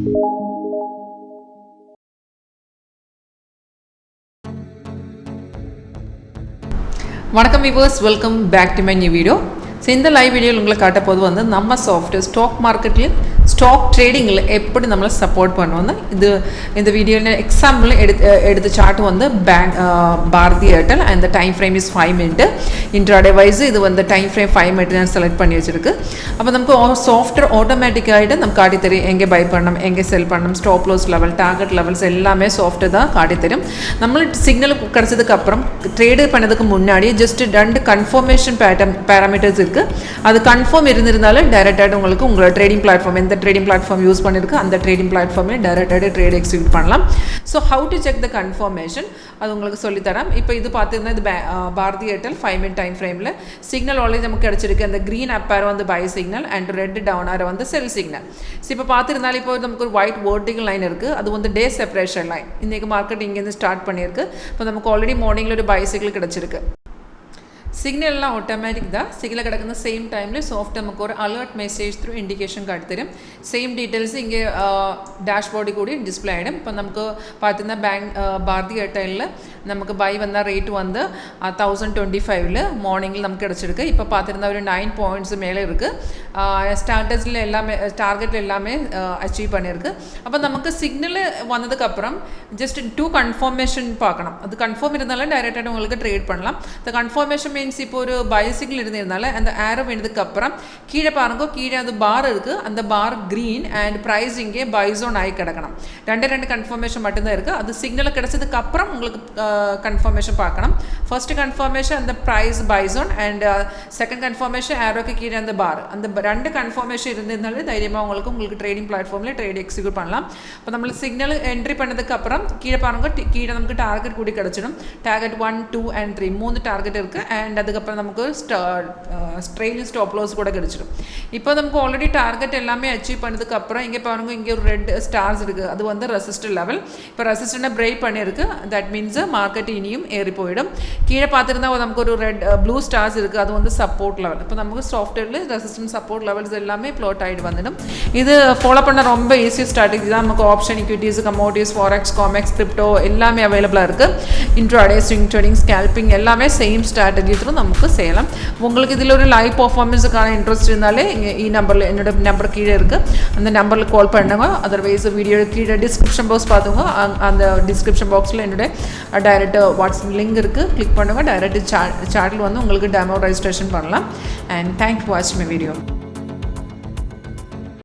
வணக்கம் viewers, welcome back to my new video. So இந்த live வீடியோவில் உங்களை காட்ட போது வந்து நம்ம சாஃப்ட்வேர் ஸ்டாக் மார்க்கெட்டில் ஸ்டாக் ட்ரேடிங்கில் எப்படி நம்மளை சப்போர்ட் பண்ணுவோம்னு இந்த வீடியோவில் எக்ஸாம்பிள் எடுத்த சார்ட் வந்து பாரதி ஏர்டெல் அந்த time frame is 5 minutes. Intraday wise இது வந்து டைம் ஃப்ரேம் 5 minutes நான் செலக்ட் பண்ணி வச்சிருக்கு. அப்போ நமக்கு சாஃப்ட்வேர் ஆட்டோமேட்டிக்காகிட்டு நம்ம காட்டி தெரியும் எங்கே பை பண்ணணும், எங்கே செல் பண்ணணும், stop loss level, target levels எல்லாமே சாஃப்ட்வேர் தான் காட்டி தெரியும். நம்ம சிக்னல் கிடச்சதுக்கு அப்புறம் ட்ரேடு பண்ணதுக்கு முன்னாடி ஜஸ்ட் 2 கன்ஃபர்மேஷன் பேராமீட்டர்ஸ் இருக்குது. அது கன்ஃபார்ம் இருந்திருந்தாலும் டைரெக்டாக உங்களுக்கு உங்களோட ட்ரேடிங் பிளாட்ஃபார்ம் எந்த ட்ரேடிங் பிளாட்ஃபார்ம் யூஸ் பண்ணிருக்கு அந்த ட்ரேடிங் பிளாட்ஃபார்மில் டைரெக்டாக ட்ரேட் எக்ஸிக்யூட் பண்ணலாம். So how to check the confirmation அது உங்களுக்கு சொல்லித்தரேன். இப்போ இது பார்த்திங்கன்னா இது பாரதி ஏர்டெல் 5 minute டைம் ஃப்ரேமில் சிக்னல் ஆல்ரெடி நமக்கு கிடச்சிருக்கு. அந்த க்ரீன் அப்பார் வந்து buy signal and red down arrow வந்து செல் சிக்னல். ஸோ இப்போ பார்த்துருந்தாலும் இப்போ நமக்கு ஒரு ஒயிட் வேர்டிகல் லைன் இருக்குது, அது வந்து டே செப்பரேஷன் லைன். இன்றைக்கி மார்க்கெட் இங்கேருந்து ஸ்டார்ட் பண்ணியிருக்கு. இப்போ நமக்கு ஆல்ரெடி மார்னிங்கில் ஒரு பைசிக்கிள் கிடச்சிருக்கு. சிக்னல்லாம் ஆட்டோமேட்டிக் தான். சிக்னல் கிடக்குற சேம் டைமில் சாஃப்ட் நமக்கு ஒரு அலர்ட் மெசேஜ் த்ரூ இண்டிகேஷன் காட்டி தரும். சேம் டீட்டெயில்ஸ் இங்கே டேஷ்போர்டு கூட டிஸ்பிளே ஆகிடும். இப்போ நமக்கு பார்த்தீங்கன்னா பாரதி ஏர்டெல்லில் நமக்கு பை வந்தால் ரேட் வந்து 1025 மார்னிங்கில் நமக்கு கிடச்சிருக்கு. இப்போ பார்த்துருந்தா ஒரு 9 points மேலே இருக்குது. ஸ்டார்டர்ஸில் எல்லாமே டார்கெட்டில் எல்லாமே அச்சீவ் பண்ணியிருக்கு. அப்போ நமக்கு சிக்னல் வந்ததுக்கப்புறம் ஜஸ்ட் 2 கன்ஃபர்மேஷன் பார்க்கணும். அது கன்ஃபார்ம் இருந்தாலும் டைரெக்டாக உங்களுக்கு ட்ரேட் பண்ணலாம். இந்த கன்ஃபர்மேஷன் மீன்ஸ் இப்போ ஒரு பைசிக்கிள் இருந்ததுனால அந்த ஏரோ வேண்டதுக்கப்புறம் கீழே பாருங்க, கீழே அது பார் இருக்குது. அந்த பார் க்ரீன் அண்ட் ப்ரைஸ் இங்கே பைசோன் ஆகி கிடக்கணும். 2 கன்ஃபர்மேஷன் மட்டும்தான் இருக்குது. அது சிக்னல் கிடச்சதுக்கப்புறம் உங்களுக்கு கன்ஃபர்மேஷன் பார்க்கணும். ஃபர்ஸ்ட் கன்ஃபர்மேஷன் அந்த ப்ரைஸ் பைசோன் அண்ட் செகண்ட் கன்ஃபர்மேஷன் ஏரோக்கு கீழே அந்த பார். அந்த 2 கன்ஃபர்மேஷன் இருந்ததுனால தைரியமாக உங்களுக்கு ட்ரேடிங் பிளாட்ஃபார்மில் ட்ரேட் எக்ஸிக்யூட் பண்ணலாம். இப்போ நம்மளுக்கு சிக்னல் என்ட்ரி பண்ணதுக்கப்புறம் கீழே பாருங்க, கீழே நமக்கு டார்கெட் கூடி கிடச்சிடும். டார்கெட் 1, 2 and 3 3 டார்கெட் இருக்குது. அண்ட் அதுக்கப்புறம் நமக்கு ட்ரெயிலிங் ஸ்டாப் லாஸ் கூட கிடச்சிடும். இப்போ நமக்கு ஆல்ரெடி டார்கெட் எல்லாமே அச்சீவ் பண்ணதுக்கப்புறம் இங்கே பாருங்க, இங்கே ஒரு ரெட் ஸ்டார்ஸ் இருக்குது. அது வந்து ரெசிஸ்டர் லெவல். இப்போ ரெசிஸ்டரை பிரேக் பண்ணியிருக்கு. தட் மீன்ஸ் மார்க்கெட் இனியும் ஏறி போயிடும். கீழே பார்த்துருந்தா நமக்கு ஒரு ரெட் ப்ளூ ஸ்டார்ஸ் இருக்குது. அது வந்து சப்போர்ட் லெவல். இப்போ நமக்கு சாஃப்ட்வேரில் ரெசிஸ்டன்ஸ் சப்போர்ட் லெவல்ஸ் எல்லாமே ப்ளாட் ஆகிட்டு வந்துடும். இது ஃபாலோ பண்ண ரொம்ப ஈஸி ஸ்ட்ராட்டஜி தான். நமக்கு option equities, commodities, forex, காமெக்ஸ், crypto எல்லாமே அவைலபிளாக இருக்குது. இன்ட்ராடே, ஸ்விங் ட்ரேடிங், ஸ்கேல்பிங் எல்லாமே சேம் ஸ்ட்ராட்டஜி நமக்கு செய்யலாம். உங்களுக்கு இதில் ஒரு லைவ் பர்ஃபார்மன்ஸுக்கான இன்ட்ரெஸ்ட் இருந்தாலே நம்பரில் என்னோட நம்பர் கீழே இருக்குது, அந்த நம்பரில் கால் பண்ணுங்க. அதர்வைஸ் வீடியோ கீழே டிஸ்கிரிப்ஷன் பாக்ஸ் பார்த்துங்க. அந்த டிஸ்கிரிப்ஷன் பாக்ஸில் என்னோட டைரெக்ட் வாட்ஸ்அப் லிங்க் இருக்குது, கிளிக் பண்ணுங்கள். டைரெக்ட் சாட்டில் வந்து உங்களுக்கு டெமோ ரெஜிஸ்ட்ரேஷன் பண்ணலாம். அண்ட் தேங்க்ஸ் ஃபார் வாட்சிங் மை வீடியோ.